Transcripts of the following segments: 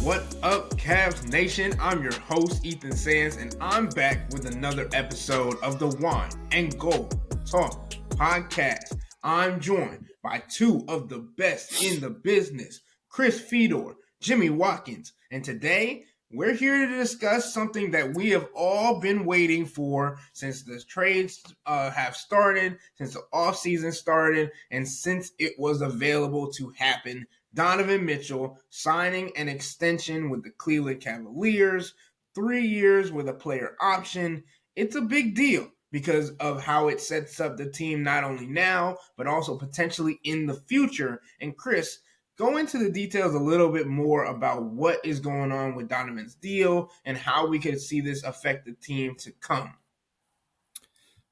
What up, Cavs Nation? I'm your host, Ethan Sands, and I'm back with another episode of the Wine and Gold Talk podcast. I'm joined by two of the best in the business, Chris Fedor, Jimmy Watkins, and today we're here to discuss something that we have all been waiting for since the trades have started, since the offseason started, and since it was available to happen. Donovan Mitchell signing an extension with the Cleveland Cavaliers, 3 years with a player option. It's a big deal because of how it sets up the team not only now, but also potentially in the future. And Chris, go into the details a little bit more about what is going on with Donovan's deal and how we could see this affect the team to come.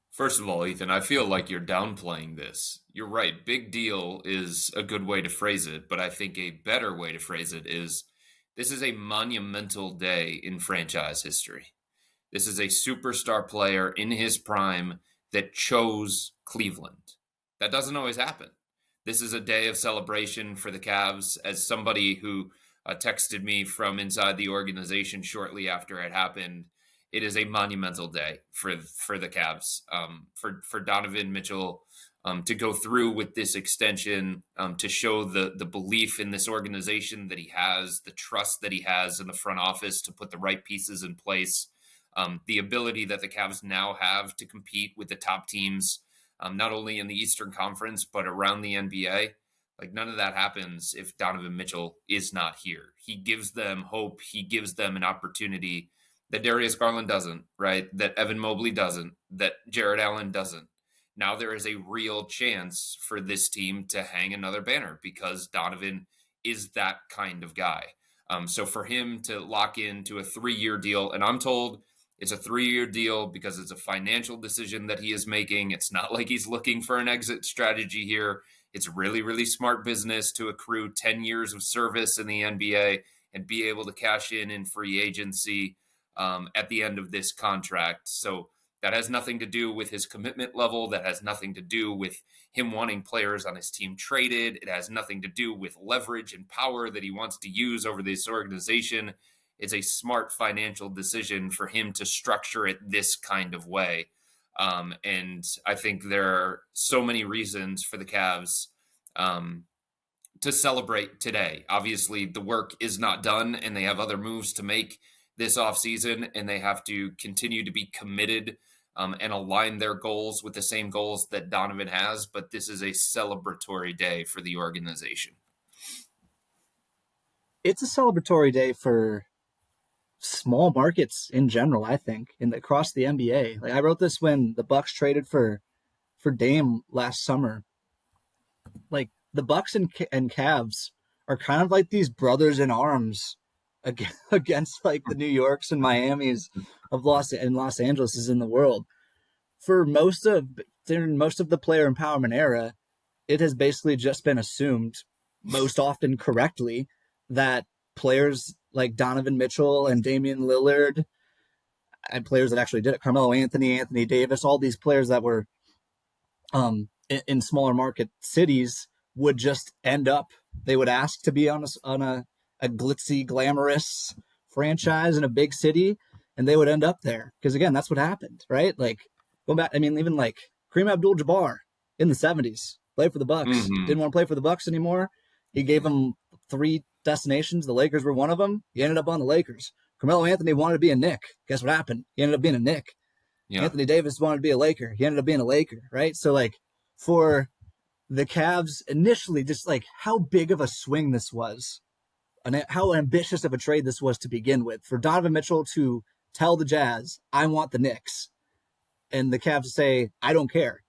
First of all, Ethan, I feel like you're downplaying this. You're right. Big deal is a good way to phrase it, but I think a better way to phrase it is this is a monumental day in franchise history. This is a superstar player in his prime that chose Cleveland. That doesn't always happen. This is a day of celebration for the Cavs. As somebody who texted me from inside the organization shortly after it happened, it is a monumental day for the Cavs, for Donovan Mitchell to go through with this extension, to show the belief in this organization that he has, the trust that he has in the front office to put the right pieces in place, the ability that the Cavs now have to compete with the top teams, not only in the Eastern Conference, but around the NBA. Like, none of that happens if Donovan Mitchell is not here. He gives them hope. He gives them an opportunity that Darius Garland doesn't, right? That Evan Mobley doesn't, that Jared Allen doesn't. Now there is a real chance for this team to hang another banner because Donovan is that kind of guy. So for him to lock into a 3-year deal, and I'm told it's a 3-year deal because it's a financial decision that he is making. It's not like he's looking for an exit strategy here. It's really, really smart business to accrue 10 years of service in the NBA and be able to cash in free agency at the end of this contract. So that has nothing to do with his commitment level. That has nothing to do with him wanting players on his team traded. It has nothing to do with leverage and power that he wants to use over this organization. It's a smart financial decision for him to structure it this kind of way. And I think there are so many reasons for the Cavs to celebrate today. Obviously, the work is not done and they have other moves to make this offseason, and they have to continue to be committed and align their goals with the same goals that Donovan has. But this is a celebratory day for the organization. It's a celebratory day for small markets in general, I think, across the NBA. Like, I wrote this when the Bucks traded for Dame last summer. Like, the Bucks and Cavs are kind of like these brothers in arms against like the New Yorks and Miamis of Los Angeles in the world. For most of the player empowerment era, it has basically just been assumed, most often correctly, that players like Donovan Mitchell and Damian Lillard, and players that actually did it, Carmelo Anthony, Anthony Davis, all these players that were in smaller market cities would just end up, they would ask to be on a glitzy, glamorous franchise in a big city, and they would end up there. Because again, that's what happened, right? Like, go back, I mean, even like Kareem Abdul-Jabbar in the 70s, played for the Bucks, didn't want to play for the Bucks anymore. He gave them 3 destinations. The Lakers were one of them. He ended up on the Lakers. Carmelo Anthony wanted to be a Knick. Guess what happened? He ended up being a Knick. Yeah. Anthony Davis wanted to be a Laker. He ended up being a Laker, right? So like, for the Cavs initially, just like how big of a swing this was, and how ambitious of a trade this was to begin with, for Donovan Mitchell to tell the Jazz, I want the Knicks, and the Cavs say, I don't care.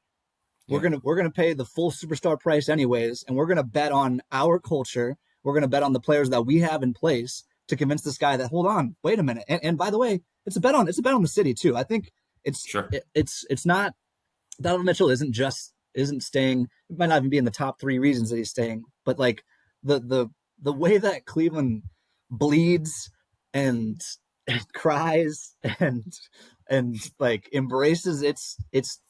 We're gonna pay the full superstar price anyways, and we're gonna bet on our culture. We're gonna bet on the players that we have in place to convince this guy that, hold on, wait a minute. And by the way, it's a bet on the city too. I think it's not, Donovan Mitchell isn't staying. It might not even be in the top 3 reasons that he's staying, but like the way that Cleveland bleeds and cries and like embraces its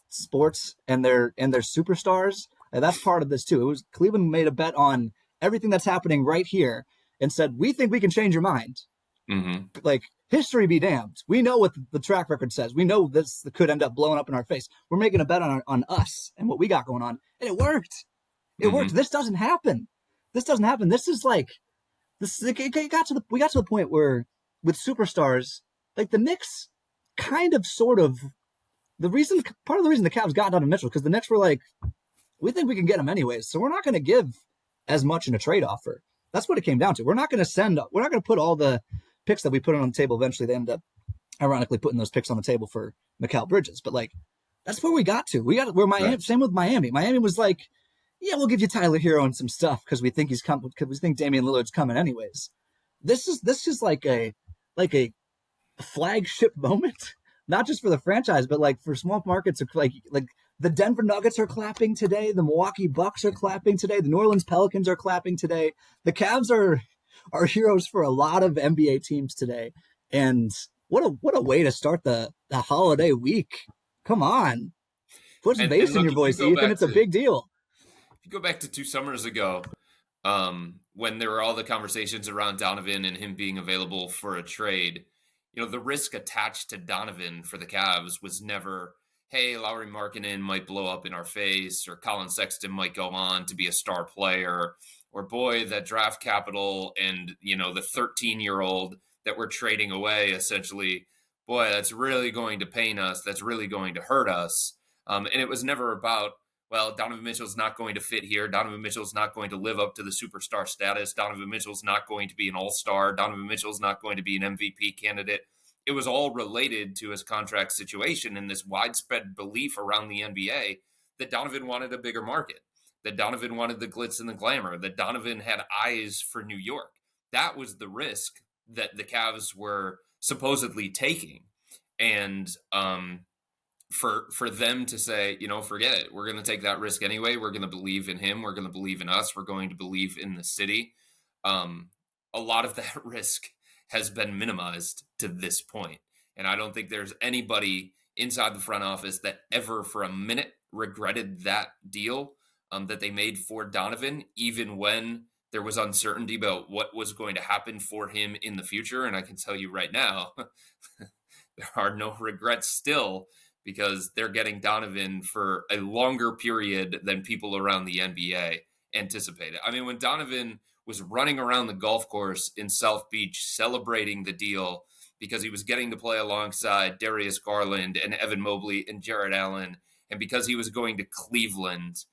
sports and their superstars, and that's part of this too. It was Cleveland made a bet on everything that's happening right here, and said, we think we can change your mind. Mm-hmm. Like, history be damned. We know what the track record says. We know this could end up blowing up in our face. We're making a bet on us and what we got going on. And it worked. It worked. This doesn't happen. This is like, we got to the point where with superstars, like the Knicks kind of sort of, part of the reason the Cavs got Donovan Mitchell, because the Knicks were like, we think we can get him anyways. So we're not going to give as much in a trade offer. That's what it came down to. We're not going to put all the picks that we put on the table. Eventually they end up ironically putting those picks on the table for Mikal Bridges. But like, that's where we got to. Same with Miami. Miami was like, yeah, we'll give you Tyler Hero and some stuff because we think because we think Damian Lillard's coming anyways. This is like a flagship moment, not just for the franchise, but like for small markets. Like the Denver Nuggets are clapping today. The Milwaukee Bucks are clapping today. The New Orleans Pelicans are clapping today. The Cavs are heroes for a lot of NBA teams today. And what a way to start the holiday week. Come on. Put some bass in your voice, Ethan. It's a big deal. If you go back to 2 summers ago, when there were all the conversations around Donovan and him being available for a trade, the risk attached to Donovan for the Cavs was never, hey, Lauri Markkanen might blow up in our face, or Colin Sexton might go on to be a star player, or boy, that draft capital and, the 13-year-old that we're trading away, essentially, boy, that's really going to pain us. That's really going to hurt us. And it was never about, well, Donovan Mitchell's not going to fit here. Donovan Mitchell's not going to live up to the superstar status. Donovan Mitchell's not going to be an all-star. Donovan Mitchell's not going to be an MVP candidate. It was all related to his contract situation and this widespread belief around the NBA that Donovan wanted a bigger market, that Donovan wanted the glitz and the glamour, that Donovan had eyes for New York. That was the risk that the Cavs were supposedly taking. And for them to say, forget it, we're going to take that risk anyway. We're going to believe in him. We're going to believe in us. We're going to believe in the city. A lot of that risk has been minimized to this point. And I don't think there's anybody inside the front office that ever for a minute regretted that deal that they made for Donovan, even when there was uncertainty about what was going to happen for him in the future. And I can tell you right now, there are no regrets still, because they're getting Donovan for a longer period than people around the NBA anticipated. I mean, when Donovan was running around the golf course in South Beach celebrating the deal because he was getting to play alongside Darius Garland and Evan Mobley and Jarrett Allen, and because he was going to Cleveland,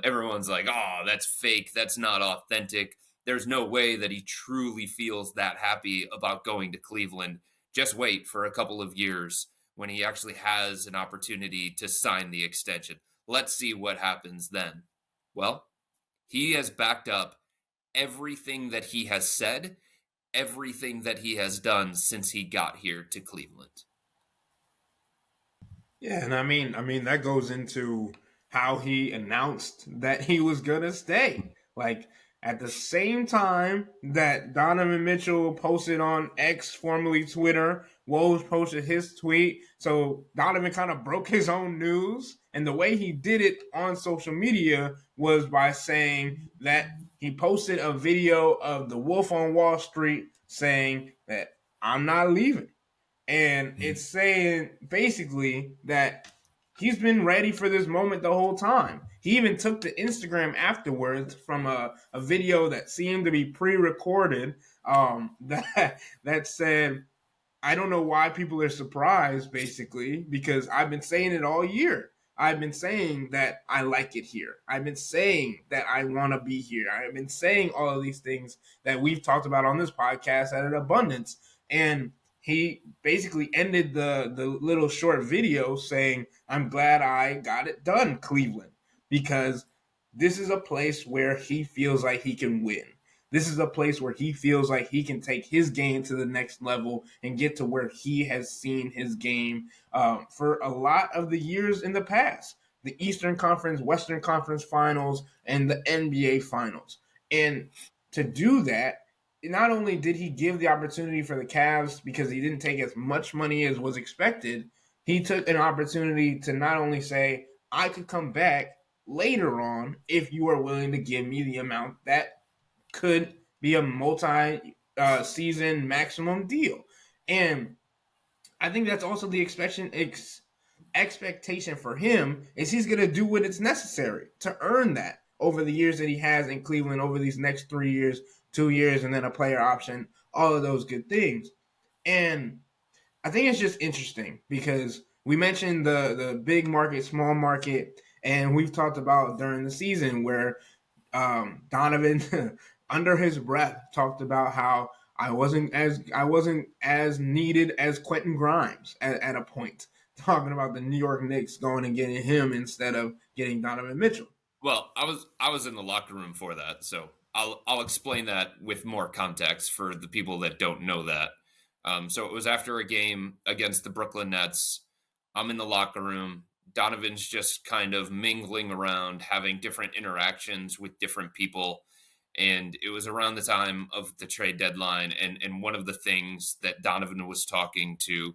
everyone's like, oh, that's fake. That's not authentic. There's no way that he truly feels that happy about going to Cleveland. Just wait for a couple of years when he actually has an opportunity to sign the extension. Let's see what happens then. Well, he has backed up everything that he has said, everything that he has done since he got here to Cleveland. Yeah, and I mean that goes into how he announced that he was gonna stay. Like, at the same time that Donovan Mitchell posted on X, formerly Twitter, Woj posted his tweet. So Donovan kind of broke his own news. And the way he did it on social media was by saying that he posted a video of the Wolf on Wall Street saying that I'm not leaving. And it's saying basically that he's been ready for this moment the whole time. He even took to Instagram afterwards from a video that seemed to be pre-recorded that said, I don't know why people are surprised, basically, because I've been saying it all year. I've been saying that I like it here. I've been saying that I want to be here. I've been saying all of these things that we've talked about on this podcast at an abundance. And he basically ended the little short video saying, I'm glad I got it done, Cleveland, because this is a place where he feels like he can win. This is a place where he feels like he can take his game to the next level and get to where he has seen his game for a lot of the years in the past. The Eastern Conference, Western Conference Finals, and the NBA Finals. And to do that, not only did he give the opportunity for the Cavs because he didn't take as much money as was expected, he took an opportunity to not only say, I could come back later on if you are willing to give me the amount that could be a multi season maximum deal. And I think that's also the expectation for him is he's going to do what it's necessary to earn that over the years that he has in Cleveland over these next 3 years, 2 years, and then a player option, all of those good things. And I think it's just interesting because we mentioned the big market, small market, and we've talked about during the season where Donovan, under his breath, talked about how I wasn't as needed as Quentin Grimes at a point, talking about the New York Knicks going and getting him instead of getting Donovan Mitchell. Well, I was in the locker room for that, so I'll explain that with more context for the people that don't know that. So it was after a game against the Brooklyn Nets. I'm in the locker room. Donovan's just kind of mingling around, having different interactions with different people. And it was around the time of the trade deadline. And one of the things that Donovan was talking to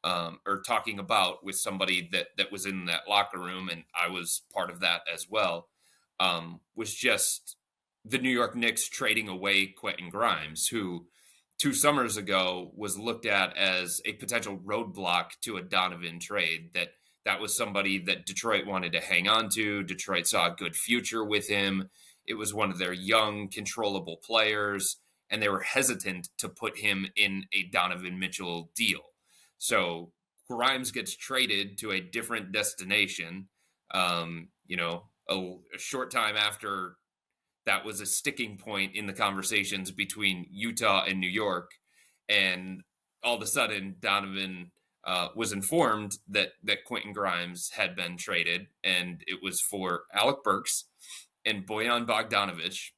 or talking about with somebody that was in that locker room, and I was part of that as well, was just the New York Knicks trading away Quentin Grimes, who 2 summers ago was looked at as a potential roadblock to a Donovan trade. That was somebody that Detroit wanted to hang on to. Detroit saw a good future with him. It was one of their young, controllable players, and they were hesitant to put him in a Donovan Mitchell deal. So Grimes gets traded to a different destination. A short time after that was a sticking point in the conversations between Utah and New York. And all of a sudden, Donovan was informed that Quentin Grimes had been traded, and it was for Alec Burks and Bojan Bogdanovic.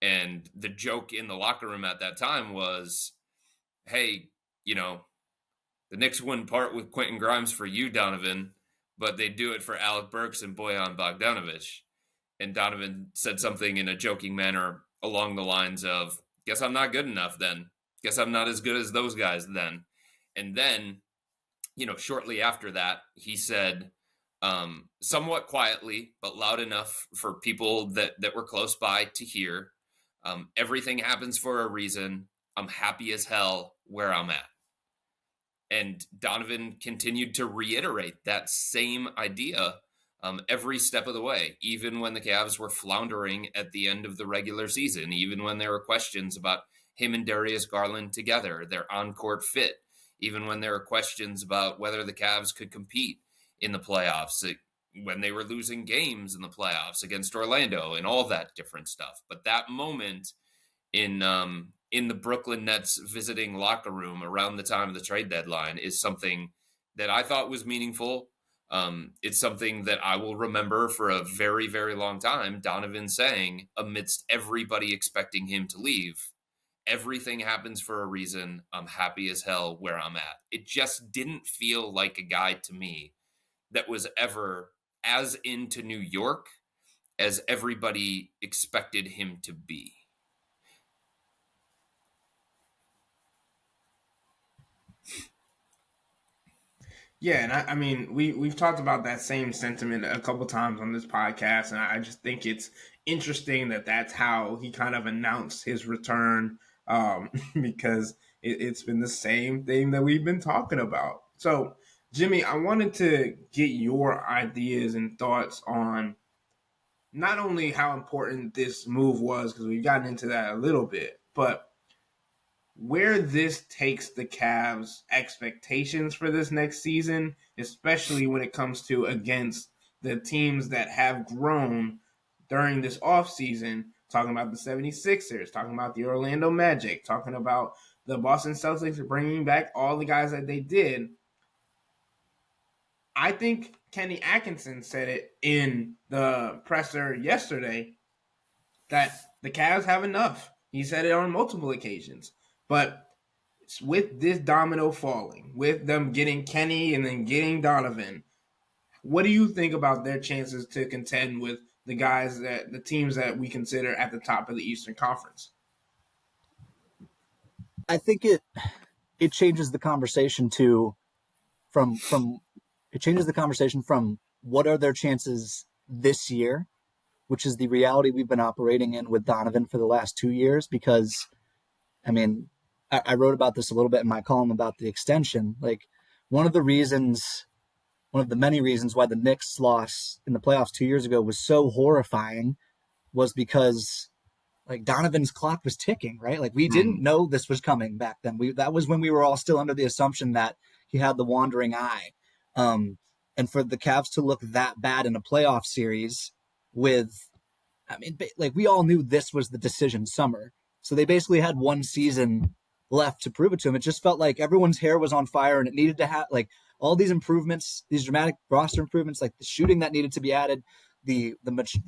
And the joke in the locker room at that time was, hey, the Knicks wouldn't part with Quentin Grimes for you, Donovan, but they do it for Alec Burks and Bojan Bogdanovic. And Donovan said something in a joking manner along the lines of, guess I'm not good enough then. Guess I'm not as good as those guys then. And then, shortly after that, he said, somewhat quietly, but loud enough for people that were close by to hear, everything happens for a reason. I'm happy as hell where I'm at. And Donovan continued to reiterate that same idea every step of the way, even when the Cavs were floundering at the end of the regular season, even when there were questions about him and Darius Garland together, their on-court fit, even when there were questions about whether the Cavs could compete in the playoffs, when they were losing games in the playoffs against Orlando and all that different stuff. But that moment in the Brooklyn Nets visiting locker room around the time of the trade deadline is something that I thought was meaningful. It's something that I will remember for a very, very long time. Donovan saying, amidst everybody expecting him to leave, everything happens for a reason. I'm happy as hell where I'm at. It just didn't feel like a guy to me that was ever as into New York as everybody expected him to be. Yeah, and I mean, we've talked about that same sentiment a couple times on this podcast, and I just think it's interesting that that's how he kind of announced his return, because it's been the same thing that we've been talking about. So, Jimmy, I wanted to get your ideas and thoughts on not only how important this move was, because we've gotten into that a little bit, but where this takes the Cavs' expectations for this next season, especially when it comes to against the teams that have grown during this offseason, talking about the 76ers, talking about the Orlando Magic, talking about the Boston Celtics bringing back all the guys that they did. I think Kenny Atkinson said it in the presser yesterday that the Cavs have enough. He said it on multiple occasions. But with this domino falling, with them getting Kenny and then getting Donovan, what do you think about their chances to contend with the teams that we consider at the top of the Eastern Conference? I think it changes the conversation from what are their chances this year which is the reality we've been operating in with Donovan for the last 2 years. Because, I mean, I wrote about this a little bit in my column about the extension. Like, one of the many reasons why the Knicks loss in the playoffs 2 years ago was so horrifying was because like Donovan's clock was ticking, right? Like we didn't know this was coming back then. That was when we were all still under the assumption that he had the wandering eye. And for the Cavs to look that bad in a playoff series with, I mean, like we all knew this was the decision summer. So they basically had one season left to prove it to him. It just felt like everyone's hair was on fire and it needed to have like all these improvements, these dramatic roster improvements, like the shooting that needed to be added, the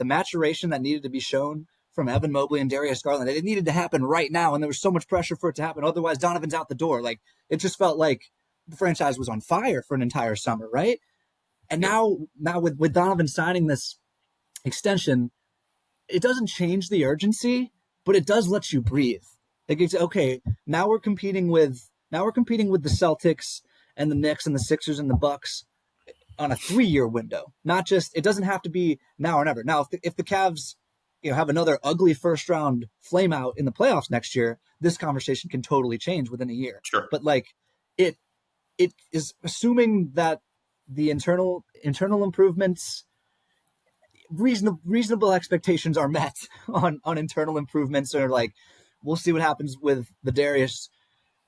maturation that needed to be shown from Evan Mobley and Darius Garland. It needed to happen right now, and there was so much pressure for it to happen. Otherwise, Donovan's out the door. Like it just felt like the franchise was on fire for an entire summer, right? And now with Donovan signing this extension, it doesn't change the urgency, but it does let you breathe. Like it's okay. Now we're competing with the Celtics and the Knicks and the Sixers and the Bucks on a 3-year window. Not just, it doesn't have to be now or never. Now, if the Cavs have another ugly first round flame out in the playoffs next year, this conversation can totally change within a year. Sure. But like it is assuming that the internal improvements, reasonable expectations are met on internal improvements, or like we'll see what happens with the Darius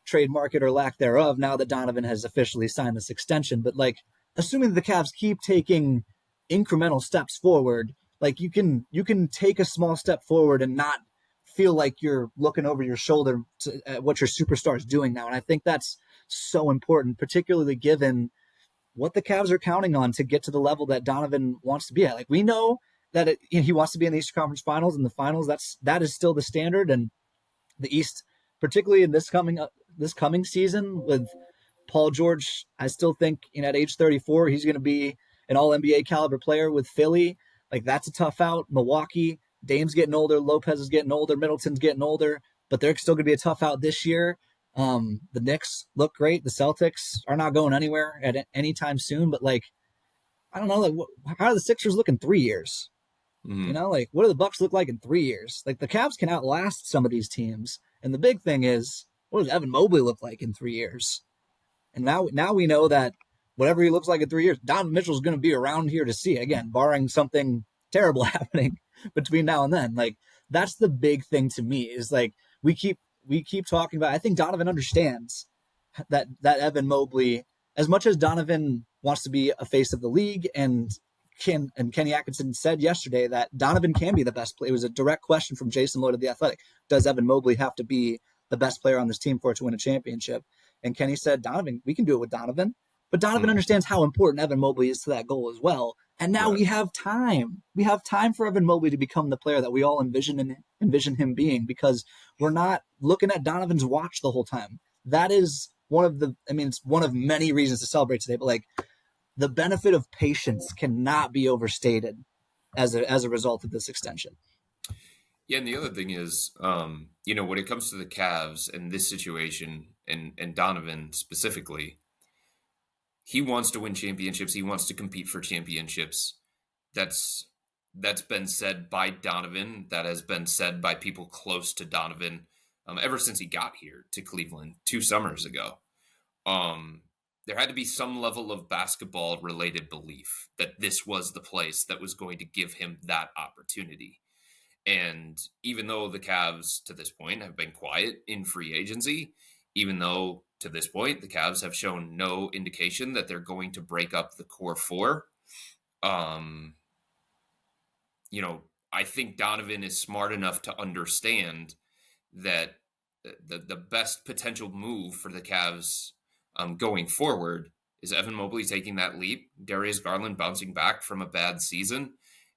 trade market or lack thereof now that Donovan has officially signed this extension. But like assuming the Cavs keep taking incremental steps forward, like you can take a small step forward and not feel like you're looking over your shoulder at what your superstar is doing now. And I think that's so important, particularly given what the Cavs are counting on to get to the level that Donovan wants to be at. Like we know that he wants to be in the Eastern Conference Finals and the finals. That is still the standard. And the East, particularly in this coming season with Paul George, I still think at age 34, he's going to be an all-NBA caliber player with Philly. Like that's a tough out. Milwaukee, Dame's getting older. Lopez is getting older. Middleton's getting older, but they're still going to be a tough out this year. The Knicks look great. The Celtics are not going anywhere at any time soon, but like, I don't know, like how are the Sixers look in 3 years? Like what do the Bucks look like in 3 years? Like the Cavs can outlast some of these teams. And the big thing is, what does Evan Mobley look like in 3 years? And now we know that whatever he looks like in 3 years, Donovan Mitchell is going to be around here to see, again, barring something terrible happening between now and then. Like that's the big thing to me is like we keep talking about. I think Donovan understands that Evan Mobley, as much as Donovan wants to be a face of the league, and Kenny Atkinson said yesterday that Donovan can be the best player. It was a direct question from Jason Lloyd of The Athletic. Does Evan Mobley have to be the best player on this team for it to win a championship? And Kenny said, Donovan, we can do it with Donovan. But Donovan understands how important Evan Mobley is to that goal as well. And now we have time. We have time for Evan Mobley to become the player that we all envision him being, because we're not looking at Donovan's watch the whole time. That is it's one of many reasons to celebrate today, but like the benefit of patience cannot be overstated as a result of this extension. Yeah, and the other thing is, when it comes to the Cavs and this situation and Donovan specifically, he wants to win championships. He wants to compete for championships. That's been said by Donovan. That has been said by people close to Donovan ever since he got here to Cleveland 2 summers ago. There had to be some level of basketball-related belief that this was the place that was going to give him that opportunity. And even though the Cavs to this point have been quiet in free agency, even though to this point the Cavs have shown no indication that they're going to break up the core four, I think Donovan is smart enough to understand that the best potential move for the Cavs going forward is Evan Mobley taking that leap, Darius Garland bouncing back from a bad season,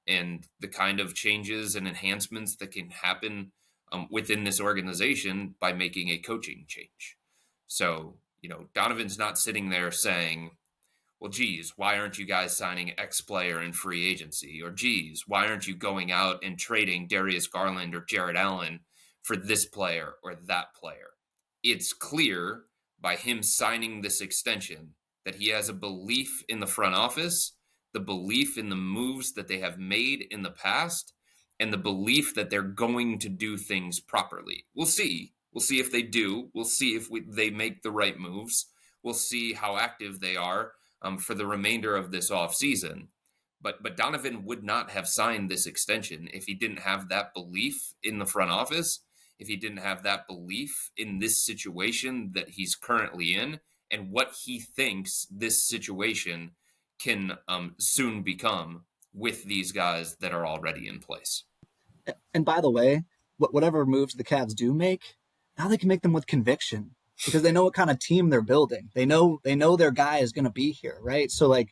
and the kind of changes and enhancements that can happen within this organization by making a coaching change. So, Donovan's not sitting there saying, well, geez, why aren't you guys signing X player in free agency? Or geez, why aren't you going out and trading Darius Garland or Jared Allen for this player or that player? It's clear by him signing this extension that he has a belief in the front office, the belief in the moves that they have made in the past, and the belief that they're going to do things properly. We'll see. We'll see if they do. We'll see if they make the right moves. We'll see how active they are for the remainder of this offseason. But Donovan would not have signed this extension if he didn't have that belief in the front office, if he didn't have that belief in this situation that he's currently in and what he thinks this situation can soon become with these guys that are already in place. And by the way, whatever moves the Cavs do make, now they can make them with conviction because they know what kind of team they're building. They know their guy is going to be here, right? So like,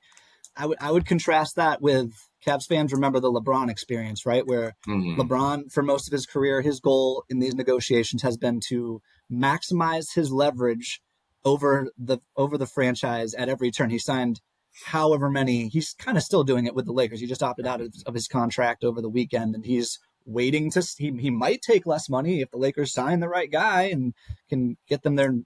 I would contrast that with Cavs fans remember the LeBron experience, right? Where LeBron, for most of his career, his goal in these negotiations has been to maximize his leverage over the franchise at every turn. He signed however many. He's kind of still doing it with the Lakers. He just opted out of his contract over the weekend, and he's waiting to. He might take less money if the Lakers sign the right guy and can get them their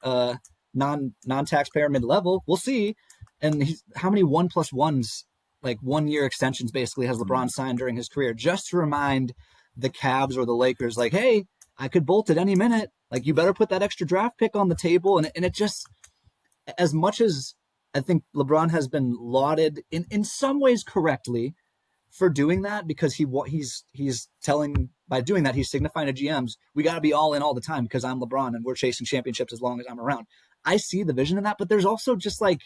non-taxpayer mid-level. We'll see. And how many 1+1s, like 1-year extensions, basically has LeBron signed during his career, just to remind the Cavs or the Lakers, like, hey, I could bolt at any minute. Like, you better put that extra draft pick on the table. And it just, as much as I think LeBron has been lauded in some ways correctly for doing that, because he's telling, by doing that, he's signifying to GMs, we got to be all in all the time because I'm LeBron and we're chasing championships as long as I'm around. I see the vision in that, but there's also just like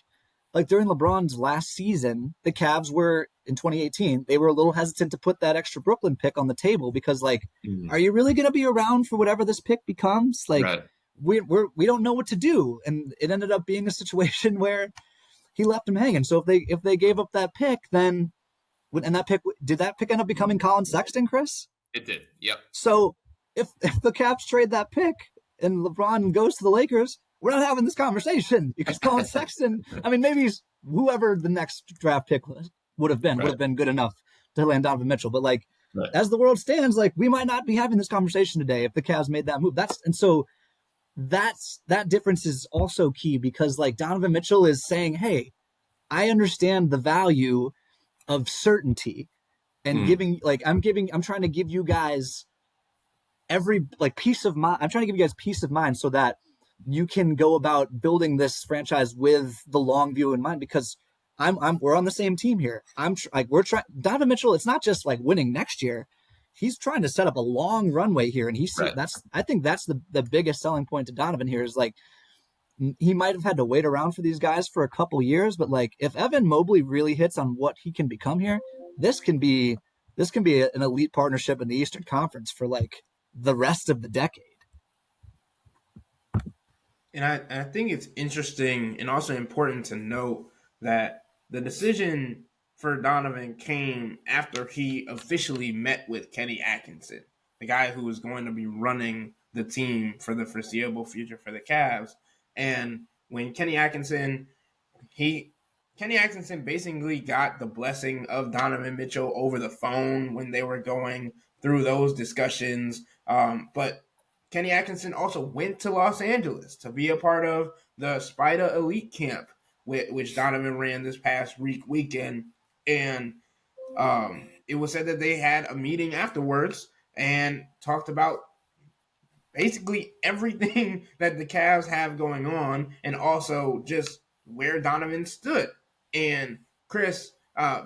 during LeBron's last season, the Cavs were, in 2018, they were a little hesitant to put that extra Brooklyn pick on the table because, like, are you really going to be around for whatever this pick becomes? Like, right. we don't know what to do. And it ended up being a situation where he left him hanging. So if they gave up that pick, then, and did that pick end up becoming Colin Sexton, Chris? It did, yep. So if the Cavs trade that pick and LeBron goes to the Lakers, we're not having this conversation because Colin Sexton, I mean, maybe whoever the next draft pick would have been good enough to land Donovan Mitchell. But like, as the world stands, like, we might not be having this conversation today if the Cavs made that move. That difference is also key because, like, Donovan Mitchell is saying, hey, I understand the value of certainty and I'm trying to give you guys peace of mind. I'm trying to give you guys peace of mind so that you can go about building this franchise with the long view in mind, because we're on the same team here. Donovan Mitchell, it's not just like winning next year. He's trying to set up a long runway here. And I think that's the biggest selling point to Donovan here is, like, he might have had to wait around for these guys for a couple years, but like, if Evan Mobley really hits on what he can become here, this can be an elite partnership in the Eastern Conference for like the rest of the decade. And I think it's interesting and also important to note that the decision for Donovan came after he officially met with Kenny Atkinson, the guy who was going to be running the team for the foreseeable future for the Cavs. And when Kenny Atkinson basically got the blessing of Donovan Mitchell over the phone when they were going through those discussions. But Kenny Atkinson also went to Los Angeles to be a part of the Spider Elite Camp, which Donovan ran this past weekend. And it was said that they had a meeting afterwards and talked about basically everything that the Cavs have going on and also just where Donovan stood. And Chris,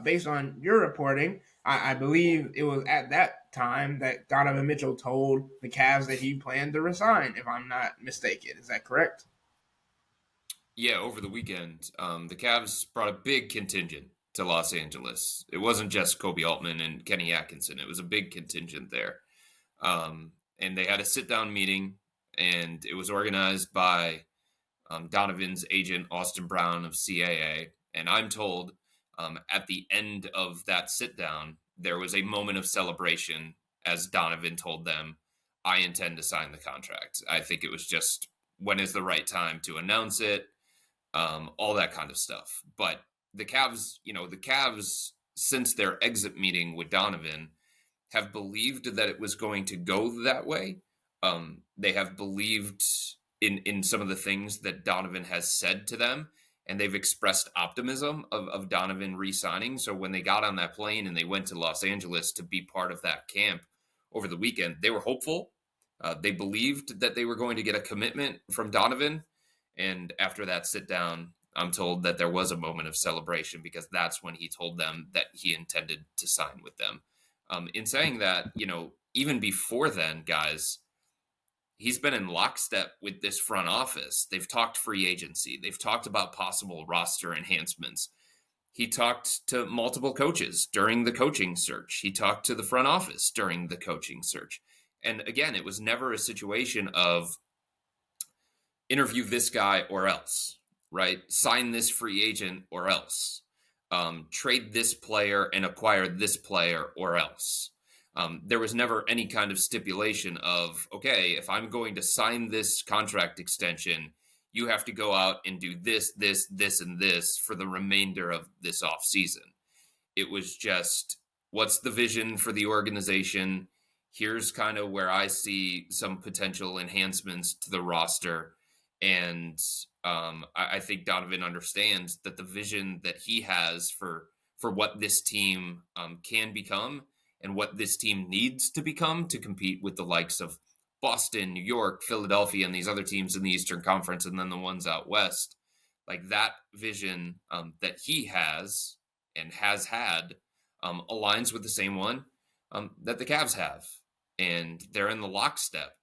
based on your reporting, I believe it was at that time that Donovan Mitchell told the Cavs that he planned to resign, if I'm not mistaken. Is that correct? Yeah, over the weekend, the Cavs brought a big contingent to Los Angeles. It wasn't just Kobe Altman and Kenny Atkinson. It was a big contingent there. And they had a sit-down meeting, and it was organized by Donovan's agent, Austin Brown of CAA. And I'm told at the end of that sit-down, there was a moment of celebration as Donovan told them, I intend to sign the contract. I think it was just, when is the right time to announce it, all that kind of stuff. But the Cavs, since their exit meeting with Donovan, have believed that it was going to go that way. They have believed in some of the things that Donovan has said to them, and they've expressed optimism of Donovan re-signing. So when they got on that plane and they went to Los Angeles to be part of that camp, over the weekend. They were hopeful. They believed that they were going to get a commitment from Donovan. And after that sit down, I'm told that there was a moment of celebration because that's when he told them that he intended to sign with them. In saying that, even before then, guys, he's been in lockstep with this front office. They've talked free agency. They've talked about possible roster enhancements. He talked to multiple coaches during the coaching search. He talked to the front office during the coaching search. And again, it was never a situation of interview this guy or else, right? Sign this free agent or else. Trade this player and acquire this player or else. There was never any kind of stipulation of, okay, if I'm going to sign this contract extension, you have to go out and do this, this, this, and this for the remainder of this offseason. It was just, what's the vision for the organization? Here's kind of where I see some potential enhancements to the roster. And I think Donovan understands that the vision that he has for what this team can become and what this team needs to become to compete with the likes of Boston, New York, Philadelphia, and these other teams in the Eastern Conference, and then the ones out west, like that vision that he has and has had aligns with the same one that the Cavs have. And they're in the lockstep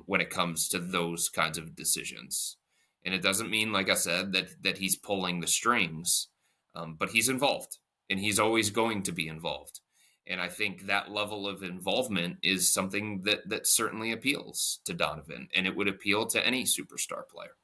when it comes to those kinds of decisions. And it doesn't mean, like I said, that he's pulling the strings, but he's involved, and he's always going to be involved. And I think that level of involvement is something that certainly appeals to Donovan, and it would appeal to any superstar player.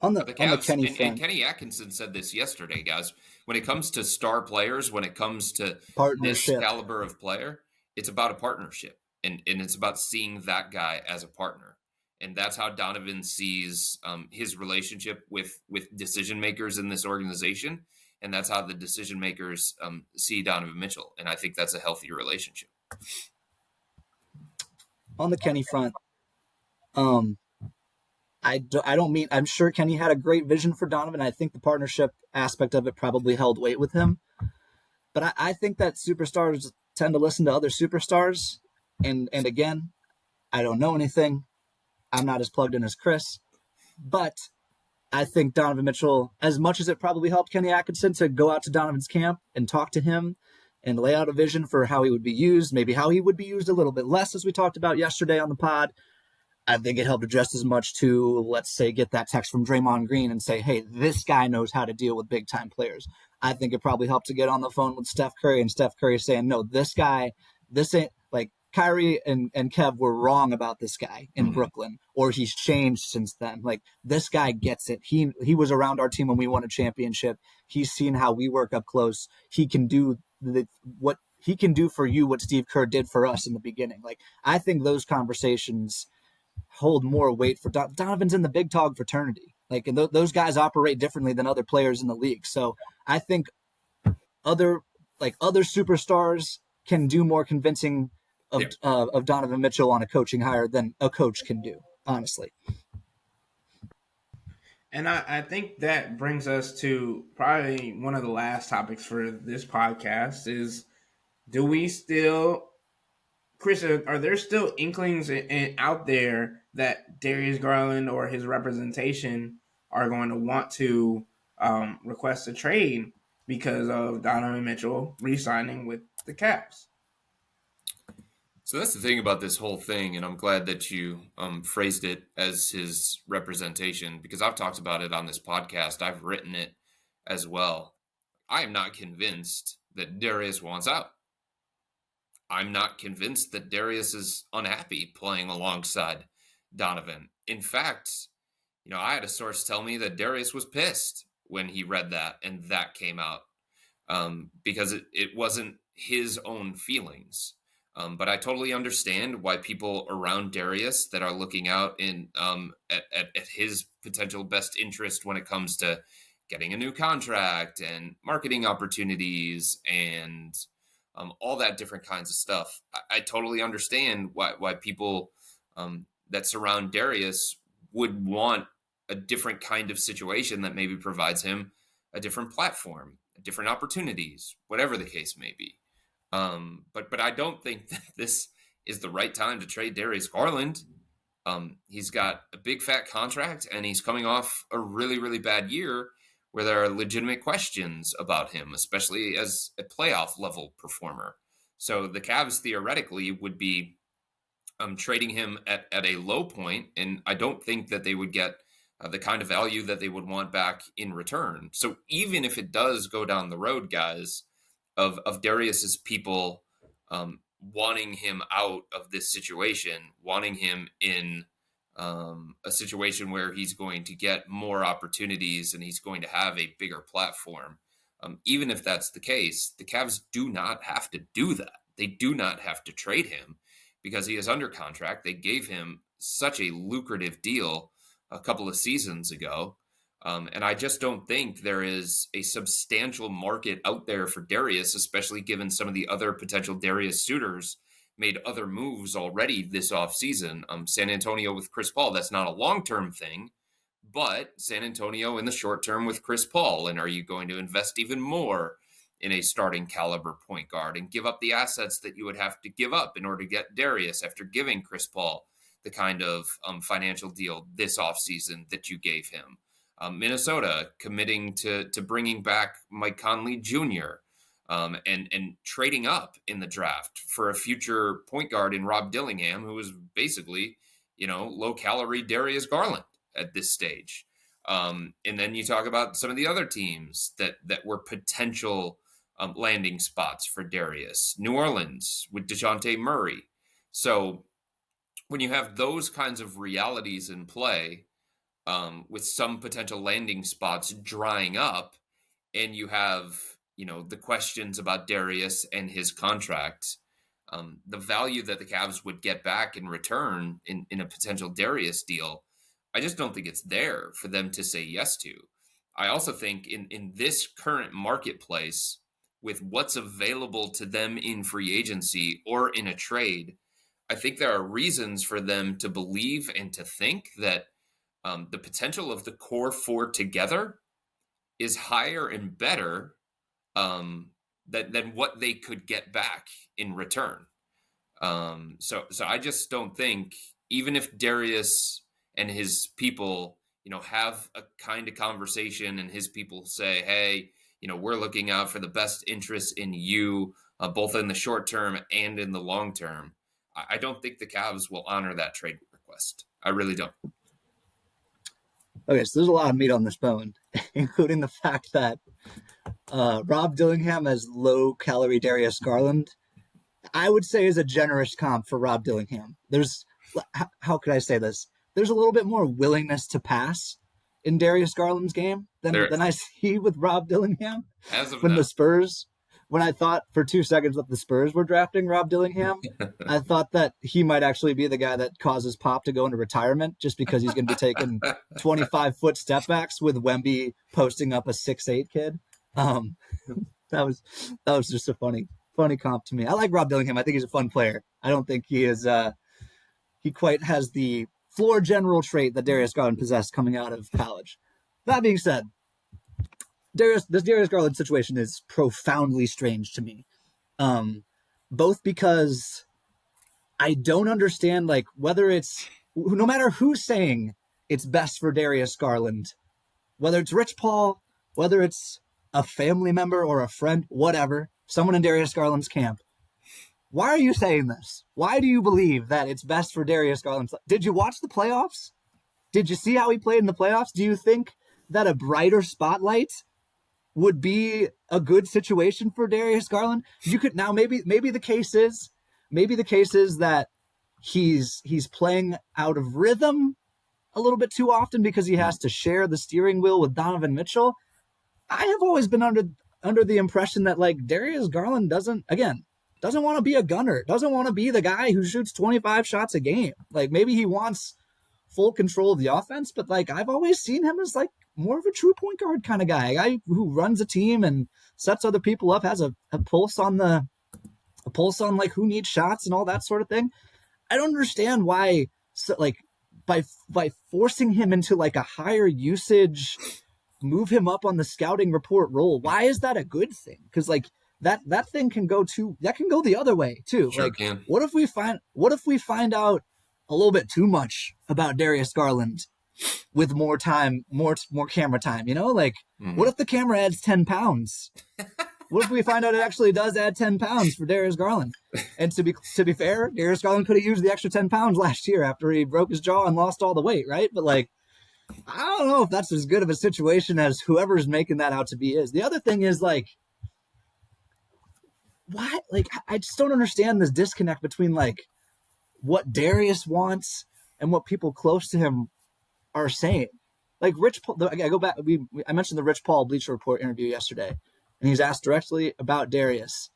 On the Cavs, Kenny and front, Kenny Atkinson said this yesterday, guys. When it comes to star players, when it comes to this partnership. caliber of player, it's about a partnership, and it's about seeing that guy as a partner. And that's how Donovan sees his relationship with decision makers in this organization. And that's how the decision makers see Donovan Mitchell. And I think that's a healthy relationship. On the Kenny front, I'm sure Kenny had a great vision for Donovan. I think the partnership aspect of it probably held weight with him. But I think that superstars tend to listen to other superstars. And again, I don't know anything. I'm not as plugged in as Chris. But I think Donovan Mitchell, as much as it probably helped Kenny Atkinson to go out to Donovan's camp and talk to him and lay out a vision for how he would be used, maybe how he would be used a little bit less, as we talked about yesterday on the pod, I think it helped just as much to, let's say, get that text from Draymond Green and say, hey, this guy knows how to deal with big-time players. I think it probably helped to get on the phone with Steph Curry, and Steph Curry saying, no, this ain't, like, Kyrie and Kev were wrong about this guy in Brooklyn, or he's changed since then. Like, this guy gets it. He was around our team when we won a championship. He's seen how we work up close. He can do what he can do for you what Steve Kerr did for us in the beginning. Like, I think those conversations hold more weight for Donovan's in the big dog fraternity. Like, and those guys operate differently than other players in the league. So I think other superstars can do more convincing of Donovan Mitchell on a coaching hire than a coach can do, honestly. And I think that brings us to probably one of the last topics for this podcast is, do we still, Chris, are there still inklings out there that Darius Garland or his representation are going to want to request a trade because of Donovan Mitchell re-signing with the Cavs? So that's the thing about this whole thing, and I'm glad that you phrased it as his representation, because I've talked about it on this podcast. I've written it as well. I am not convinced that Darius wants out. I'm not convinced that Darius is unhappy playing alongside Donovan. In fact, I had a source tell me that Darius was pissed when he read that and that came out because it wasn't his own feelings. But I totally understand why people around Darius that are looking out at his potential best interest when it comes to getting a new contract and marketing opportunities and all that different kinds of stuff. I totally understand why people that surround Darius would want a different kind of situation that maybe provides him a different platform, different opportunities, whatever the case may be. But I don't think that this is the right time to trade Darius Garland. He's got a big fat contract, and he's coming off a really, really bad year where there are legitimate questions about him, especially as a playoff level performer. So the Cavs theoretically would be trading him at a low point, and I don't think that they would get the kind of value that they would want back in return. So even if it does go down the road, guys, of Darius's people wanting him out of this situation, wanting him in a situation where he's going to get more opportunities and he's going to have a bigger platform. Even if that's the case, the Cavs do not have to do that. They do not have to trade him because he is under contract. They gave him such a lucrative deal a couple of seasons ago. And I just don't think there is a substantial market out there for Darius, especially given some of the other potential Darius suitors made other moves already this offseason. San Antonio with Chris Paul, that's not a long-term thing, but San Antonio in the short term with Chris Paul. And are you going to invest even more in a starting caliber point guard and give up the assets that you would have to give up in order to get Darius after giving Chris Paul the kind of financial deal this offseason that you gave him? Minnesota committing to bringing back Mike Conley Jr. And trading up in the draft for a future point guard in Rob Dillingham, who is basically, low calorie Darius Garland at this stage. And then you talk about some of the other teams that were potential landing spots for Darius. New Orleans with DeJounte Murray. So when you have those kinds of realities in play, with some potential landing spots drying up, and you have, the questions about Darius and his contract, the value that the Cavs would get back in return in a potential Darius deal, I just don't think it's there for them to say yes to. I also think in this current marketplace, with what's available to them in free agency or in a trade, I think there are reasons for them to believe and to think that the potential of the core four together is higher and better than what they could get back in return. So I just don't think, even if Darius and his people, have a kind of conversation and his people say, hey, we're looking out for the best interest in you, both in the short term and in the long term, I don't think the Cavs will honor that trade request. I really don't. Okay, so there's a lot of meat on this bone, including the fact that Rob Dillingham as low-calorie Darius Garland, I would say is a generous comp for Rob Dillingham. There's, how could I say this? There's a little bit more willingness to pass in Darius Garland's game than I see with Rob Dillingham. As of when now. The Spurs, when I thought for 2 seconds that the Spurs were drafting Rob Dillingham, I thought that he might actually be the guy that causes Pop to go into retirement just because he's going to be taking 25-foot step backs with Wemby posting up a 6'8" kid. That was just a funny comp to me. I like Rob Dillingham. I think he's a fun player. I don't think he is he quite has the floor general trait that Darius Garland possessed coming out of college. That being said, this Darius Garland situation is profoundly strange to me. Both because I don't understand, whether it's, no matter who's saying it's best for Darius Garland, whether it's Rich Paul, whether it's a family member or a friend, whatever, someone in Darius Garland's camp, why are you saying this? Why do you believe that it's best for Darius Garland? Did you watch the playoffs? Did you see how he played in the playoffs? Do you think that a brighter spotlight would be a good situation for Darius Garland? You could now maybe the case is that he's playing out of rhythm a little bit too often because he has to share the steering wheel with Donovan Mitchell. I have always been under the impression that Darius Garland doesn't want to be a gunner, doesn't want to be the guy who shoots 25 shots a game. Maybe he wants full control of the offense, but I've always seen him as more of a true point guard kind of guy, a guy who runs a team and sets other people up, has a pulse on who needs shots and all that sort of thing. I don't understand why, by forcing him into a higher usage, move him up on the scouting report role. Why is that a good thing? Because that thing can go the other way too. Sure like, can. what if we find out a little bit too much about Darius Garland with more time, more camera time? Like, what if the camera adds 10 pounds? What if we find out it actually does add 10 pounds for Darius Garland? And to be fair, Darius Garland could have used the extra 10 pounds last year after he broke his jaw and lost all the weight, right? But like, I don't know if that's as good of a situation as whoever's making that out to be is. The other thing is, like, why? Like, I just don't understand this disconnect between like what Darius wants and what people close to him are saying. Like Rich Paul, I go back. I mentioned the Rich Paul Bleacher Report interview yesterday, and he's asked directly about Darius.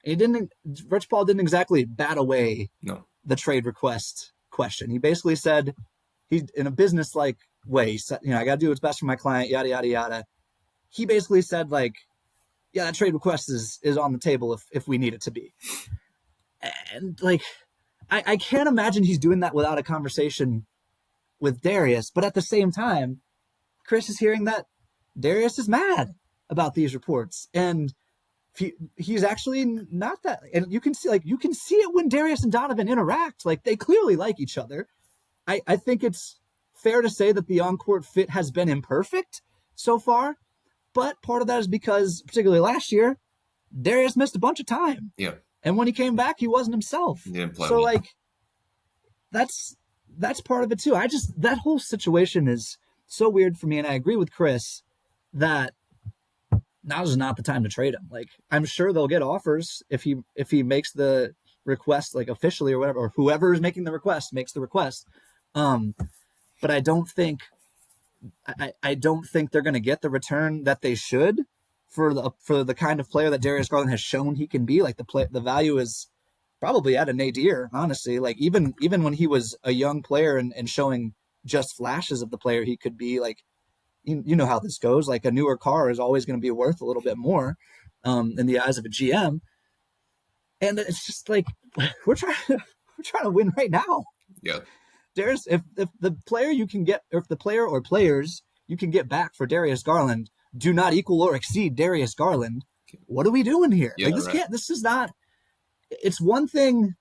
And Rich Paul didn't exactly bat away the trade request question. He basically said, he's in a business-like way, he said, I got to do what's best for my client, yada, yada, yada. He basically said, like, yeah, that trade request is on the table if we need it to be. And, like, I can't imagine he's doing that without a conversation with Darius. But at the same time, Chris is hearing that Darius is mad about these reports. And he's actually not that. And you can see it when Darius and Donovan interact. Like, they clearly like each other. I think it's fair to say that the on-court fit has been imperfect so far. But part of that is because, particularly last year, Darius missed a bunch of time. Yeah. And when he came back, he wasn't himself. He didn't play so, well. like, that's part of it, too. That whole situation is so weird for me. And I agree with Chris that now's not the time to trade him. Like, I'm sure they'll get offers if he makes the request, like, officially or whatever, or whoever is making the request makes the request. But I don't think they're going to get the return that they should for the kind of player that Darius Garland has shown he can be. Like, the value is probably at a nadir, honestly. Like, even when he was a young player and showing just flashes of the player he could be, like, you know how this goes. Like, a newer car is always going to be worth a little bit more in the eyes of a GM. And it's just like, we're trying to win right now. Yeah. Darius, if the player you can get, or if the player or players you can get back for Darius Garland do not equal or exceed Darius Garland, what are we doing here? Yeah, like, this is not. It's one thing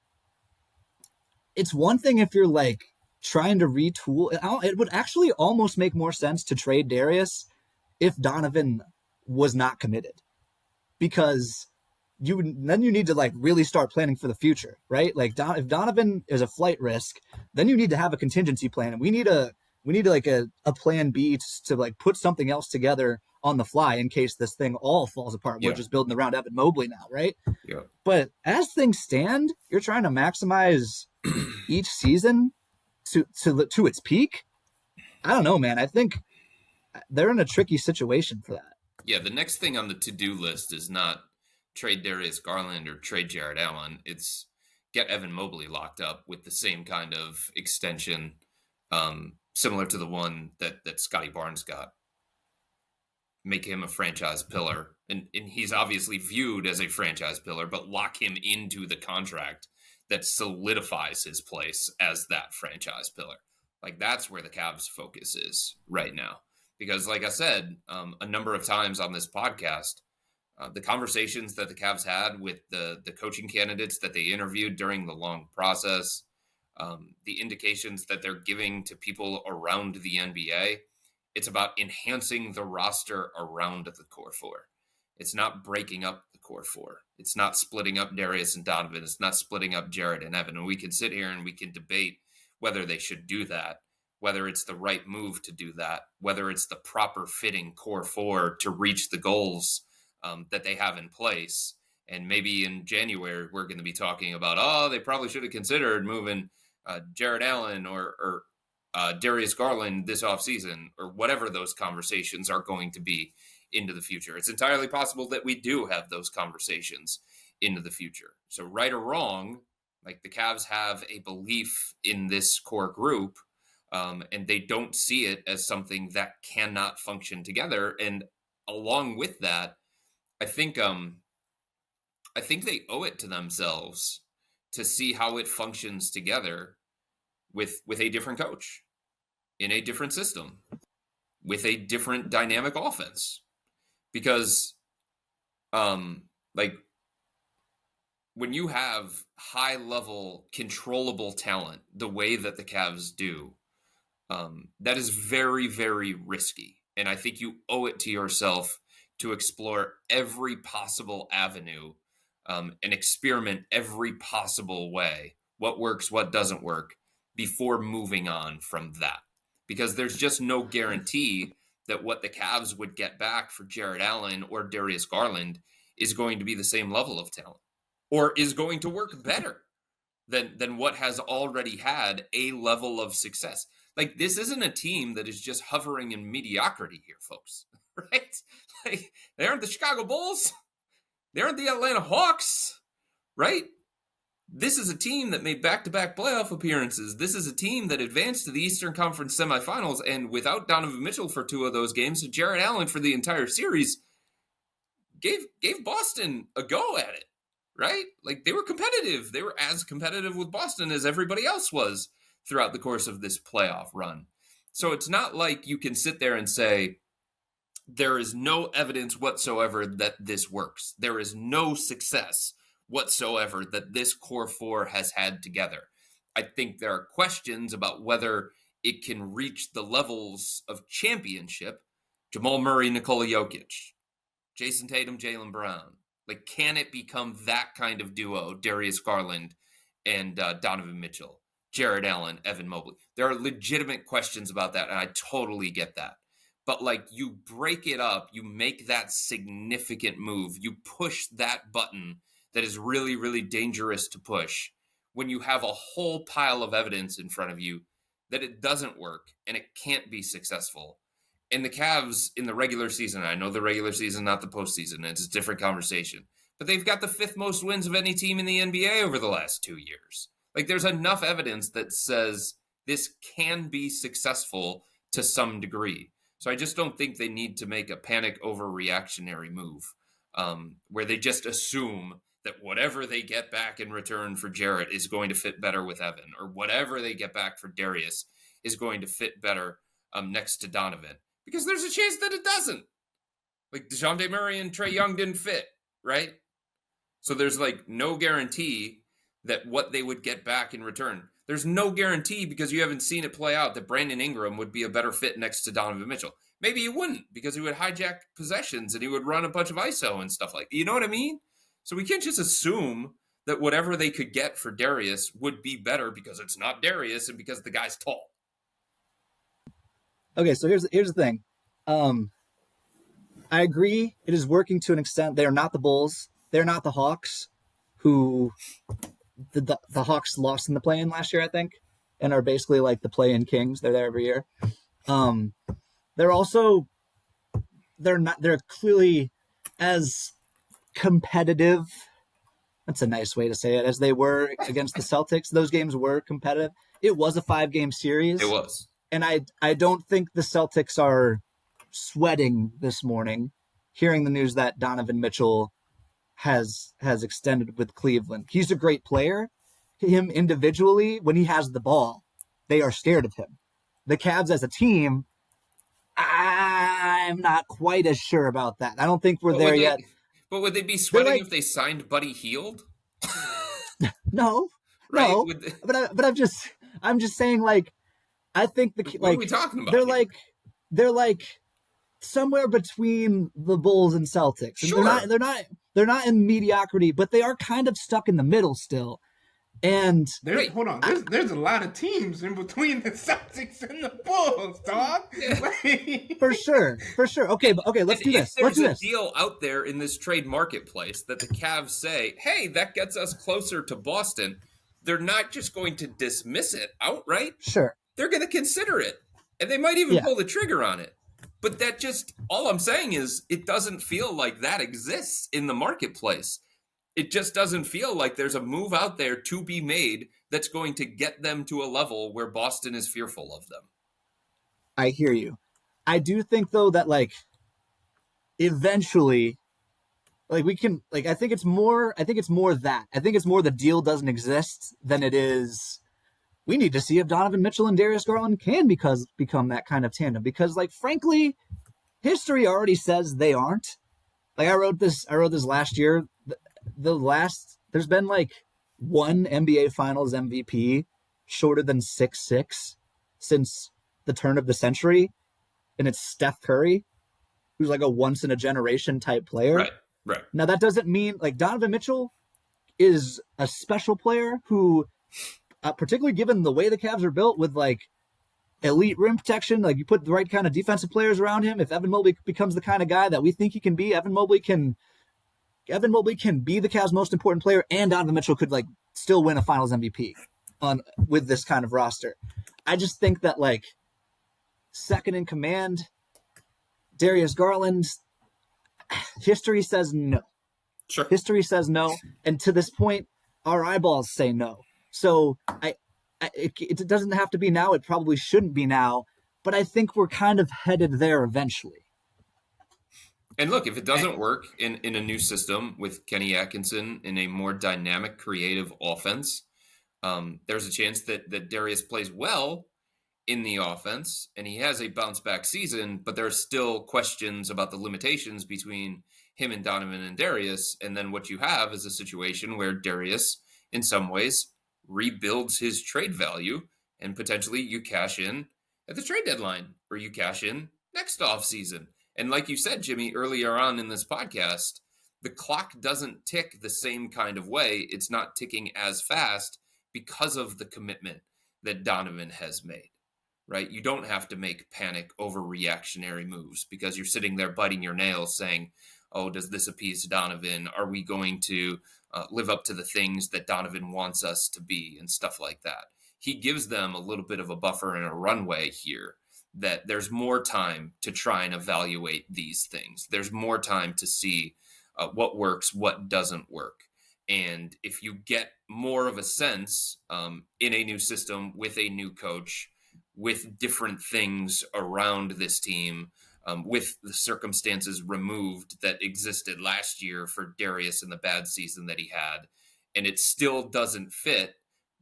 if you're like trying to retool. It would actually almost make more sense to trade Darius if Donovan was not committed, because you need to like really start planning for the future, right? Like, if Donovan is a flight risk, then you need to have a contingency plan, and we need like a plan B to like put something else together on the fly in case this thing all falls apart. We're just building around Evan Mobley now, right? Yeah. But as things stand, you're trying to maximize each season to its peak. I don't know, man. I think they're in a tricky situation for that. Yeah, the next thing on the to-do list is not trade Darius Garland or trade Jared Allen. It's get Evan Mobley locked up with the same kind of extension, similar to the one that Scotty Barnes got. Make him a franchise pillar. And he's obviously viewed as a franchise pillar, but lock him into the contract that solidifies his place as that franchise pillar. Like, that's where the Cavs' focus is right now. Because, like I said, a number of times on this podcast, the conversations that the Cavs had with the coaching candidates that they interviewed during the long process, the indications that they're giving to people around the NBA, it's about enhancing the roster around the core four. It's not breaking up the core four. It's not splitting up Darius and Donovan. It's not splitting up Jared and Evan. And we can sit here and we can debate whether they should do that, whether it's the right move to do that, whether it's the proper fitting core four to reach the goals that they have in place. And maybe in January, we're going to be talking about, they probably should have considered moving Jared Allen or Darius Garland this offseason, or whatever those conversations are going to be into the future. It's entirely possible that we do have those conversations into the future. So right or wrong, like, the Cavs have a belief in this core group, and they don't see it as something that cannot function together. And along with that, I think they owe it to themselves to see how it functions together with a different coach, in a different system, with a different dynamic offense. Because, like, when you have high level controllable talent the way that the Cavs do, that is very, very risky. And I think you owe it to yourself to explore every possible avenue and experiment every possible way, what works, what doesn't work, before moving on from that. Because there's just no guarantee that what the Cavs would get back for Jared Allen or Darius Garland is going to be the same level of talent or is going to work better than what has already had a level of success. Like, this isn't a team that is just hovering in mediocrity here, folks, right? Like, they aren't the Chicago Bulls. They aren't the Atlanta Hawks, right? This is a team that made back-to-back playoff appearances. This is a team that advanced to the Eastern Conference semifinals, and without Donovan Mitchell for 2 of those games, Jared Allen for the entire series gave Boston a go at it, right? Like, they were competitive. They were as competitive with Boston as everybody else was throughout the course of this playoff run. So it's not like you can sit there and say, there is no evidence whatsoever that this works. There is no success whatsoever that this core four has had together. I think there are questions about whether it can reach the levels of championship. Jamal Murray, Nikola Jokic, Jason Tatum, Jaylen Brown. Like, can it become that kind of duo, Darius Garland and Donovan Mitchell, Jared Allen, Evan Mobley? There are legitimate questions about that, and I totally get that. But, like, you break it up, you make that significant move, you push that button that is really, really dangerous to push when you have a whole pile of evidence in front of you that it doesn't work and it can't be successful. And the Cavs in the regular season, I know the regular season, not the postseason, it's a different conversation, but they've got the 5th most wins of any team in the NBA over the last 2 years. Like, there's enough evidence that says this can be successful to some degree. So I just don't think they need to make a panic overreactionary move where they just assume that whatever they get back in return for Jarrett is going to fit better with Evan, or whatever they get back for Darius is going to fit better next to Donovan. Because there's a chance that it doesn't. Like, DeJounte Murray and Trae Young didn't fit, right? So there's, like, no guarantee that what they would get back in return. There's no guarantee, because you haven't seen it play out, that Brandon Ingram would be a better fit next to Donovan Mitchell. Maybe he wouldn't, because he would hijack possessions and he would run a bunch of ISO and stuff like that. You know what I mean? So we can't just assume that whatever they could get for Darius would be better because it's not Darius and because the guy's tall. Okay, so here's the thing. I agree it is working to an extent. They are not the Bulls. They're not the Hawks, who the Hawks lost in the play-in last year, I think, and are basically like the play-in kings. They're there every year. They're clearly as competitive. That's a nice way to say it. As they were against the Celtics, those games were competitive. It was a 5-game series. It was. And I don't think the Celtics are sweating this morning, hearing the news that Donovan Mitchell has extended with Cleveland. He's a great player. Him individually, when he has the ball, they are scared of him. The Cavs as a team, I'm not quite as sure about that. I don't think we're there yet. But would they be sweating if they signed Buddy Hield? No, right? No. But I'm just saying, like, I think what are we talking about? They're like somewhere between the Bulls and Celtics. And sure. They're not in mediocrity, but they are kind of stuck in the middle still. And hold on, there's a lot of teams in between the Celtics and the Bulls, dog. Yeah. For sure. Okay, let's do this. If there's a deal out there in this trade marketplace that the Cavs say, hey, that gets us closer to Boston, they're not just going to dismiss it outright. Sure. They're going to consider it, and they might even pull the trigger on it. But that just, all I'm saying is, it doesn't feel like that exists in the marketplace. It just doesn't feel like there's a move out there to be made that's going to get them to a level where Boston is fearful of them. I hear you. I do think, though, that, like, eventually, like, we can, like, I think it's more that. I think it's more the deal doesn't exist than it is we need to see if Donovan Mitchell and Darius Garland can become that kind of tandem. Because, like, frankly, history already says they aren't. Like, I wrote this last year. The last there's been like one NBA Finals MVP shorter than 6'6" since the turn of the century, and it's Steph Curry, who's like a once in a generation type player. Right, right. Now that doesn't mean like Donovan Mitchell is a special player who, particularly given the way the Cavs are built with like elite rim protection, like you put the right kind of defensive players around him. If Evan Mobley becomes the kind of guy that we think he can be, Evan Mobley can be the Cavs' most important player, and Donovan Mitchell could like still win a Finals MVP with this kind of roster. I just think that like second in command, Darius Garland, history says no. Sure. History says no, and to this point, our eyeballs say no. So it doesn't have to be now. It probably shouldn't be now, but I think we're kind of headed there eventually. And look, if it doesn't work in a new system with Kenny Atkinson in a more dynamic, creative offense, there's a chance that Darius plays well in the offense and he has a bounce back season, but there's still questions about the limitations between him and Donovan and Darius. And then what you have is a situation where Darius, in some ways, rebuilds his trade value, and potentially you cash in at the trade deadline or you cash in next offseason. And like you said, Jimmy, earlier on in this podcast, the clock doesn't tick the same kind of way. It's not ticking as fast because of the commitment that Donovan has made, right? You don't have to make panic overreactionary moves because you're sitting there biting your nails saying, oh, does this appease Donovan? Are we going to live up to the things that Donovan wants us to be and stuff like that? He gives them a little bit of a buffer and a runway here, that there's more time to try and evaluate these things. There's more time to see what works, what doesn't work. And if you get more of a sense in a new system with a new coach, with different things around this team, with the circumstances removed that existed last year for Darius and the bad season that he had, and it still doesn't fit,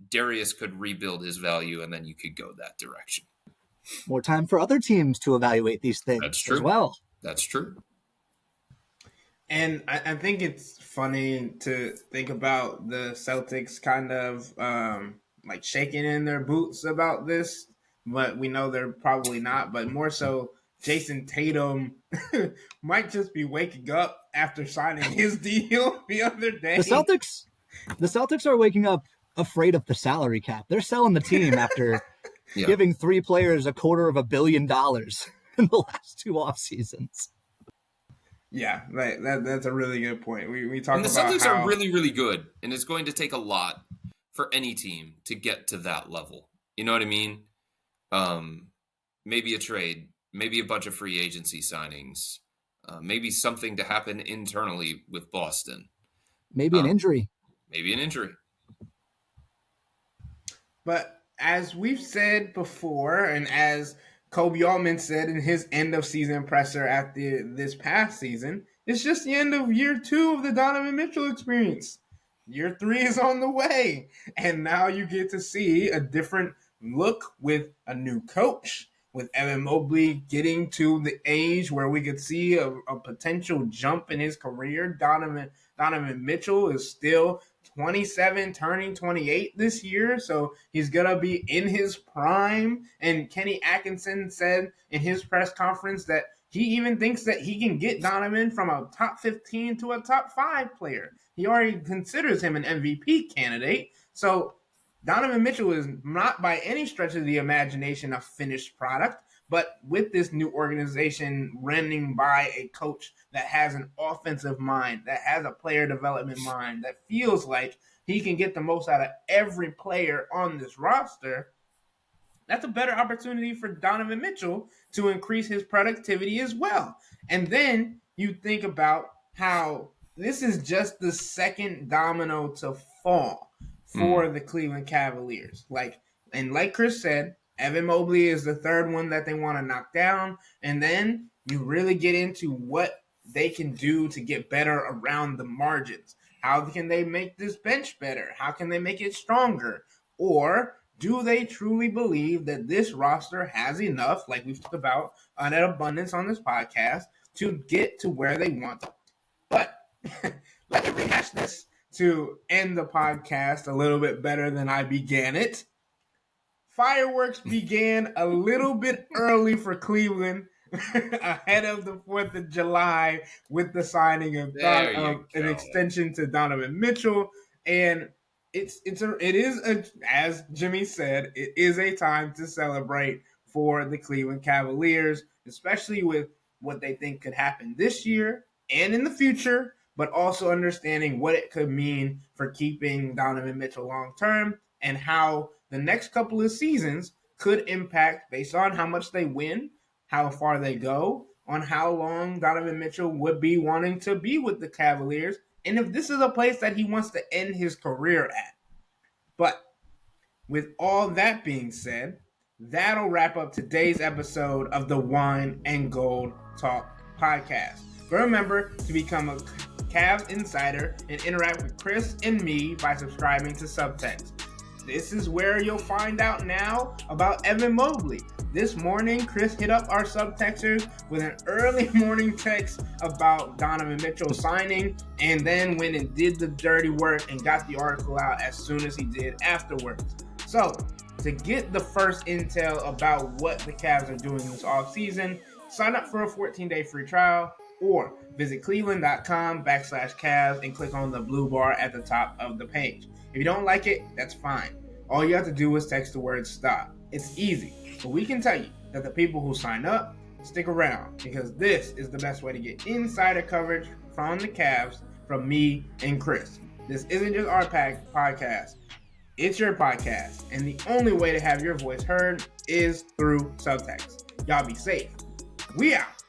Darius could rebuild his value and then you could go that direction. More time for other teams to evaluate these things. That's true. As well. That's true. And I think it's funny to think about the Celtics kind of like shaking in their boots about this, but we know they're probably not. But more so, Jason Tatum might just be waking up after signing his deal the other day. The Celtics are waking up afraid of the salary cap. They're selling the team after giving three players $250 million in the last two off seasons. Yeah, that's a really good point. We talk and the about Celtics how are really, really good, and it's going to take a lot for any team to get to that level. You know what I mean? Maybe a trade, maybe a bunch of free agency signings, maybe something to happen internally with Boston. Maybe an injury. Maybe an injury. But as we've said before, and as Kobe Altman said in his end of season presser after this past season, it's just the end of year 2 of the Donovan Mitchell experience. Year 3 is on the way. And now you get to see a different look with a new coach, with Evan Mobley getting to the age where we could see a potential jump in his career. Donovan Mitchell is still 27, turning 28 this year, so he's going to be in his prime. And Kenny Atkinson said in his press conference that he even thinks that he can get Donovan from a top 15 to a top 5 player. He already considers him an MVP candidate. So Donovan Mitchell is not by any stretch of the imagination a finished product, but with this new organization running by a coach that has an offensive mind, that has a player development mind, that feels like he can get the most out of every player on this roster, that's a better opportunity for Donovan Mitchell to increase his productivity as well. And then you think about how this is just the second domino to fall for the Cleveland Cavaliers. Like Chris said, Evan Mobley is the third one that they want to knock down. And then you really get into what they can do to get better around the margins. How can they make this bench better? How can they make it stronger? Or do they truly believe that this roster has enough, like we've talked about an abundance on this podcast, to get to where they want to? But let me rehash this. to end the podcast a little bit better than I began it. Fireworks began a little bit early for Cleveland ahead of the 4th of July with the signing of an extension to Donovan Mitchell. And it is as Jimmy said, it is a time to celebrate for the Cleveland Cavaliers, especially with what they think could happen this year and in the future, but also understanding what it could mean for keeping Donovan Mitchell long term and how the next couple of seasons could impact based on how much they win, how far they go, on how long Donovan Mitchell would be wanting to be with the Cavaliers, and if this is a place that he wants to end his career at. But with all that being said, that'll wrap up today's episode of the Wine and Gold Talk podcast. But remember to become a Cavs insider and interact with Chris and me by subscribing to Subtext. This is where you'll find out now about Evan Mobley. This morning, Chris hit up our subtexters with an early morning text about Donovan Mitchell signing, and then went and did the dirty work and got the article out as soon as he did afterwards. So, to get the first intel about what the Cavs are doing this offseason, sign up for a 14-day free trial or visit cleveland.com/Cavs and click on the blue bar at the top of the page. If you don't like it, that's fine. All you have to do is text the word STOP. It's easy, but we can tell you that the people who sign up stick around because this is the best way to get insider coverage from the Cavs from me and Chris. This isn't just our podcast. It's your podcast, and the only way to have your voice heard is through subtext. Y'all be safe. We out.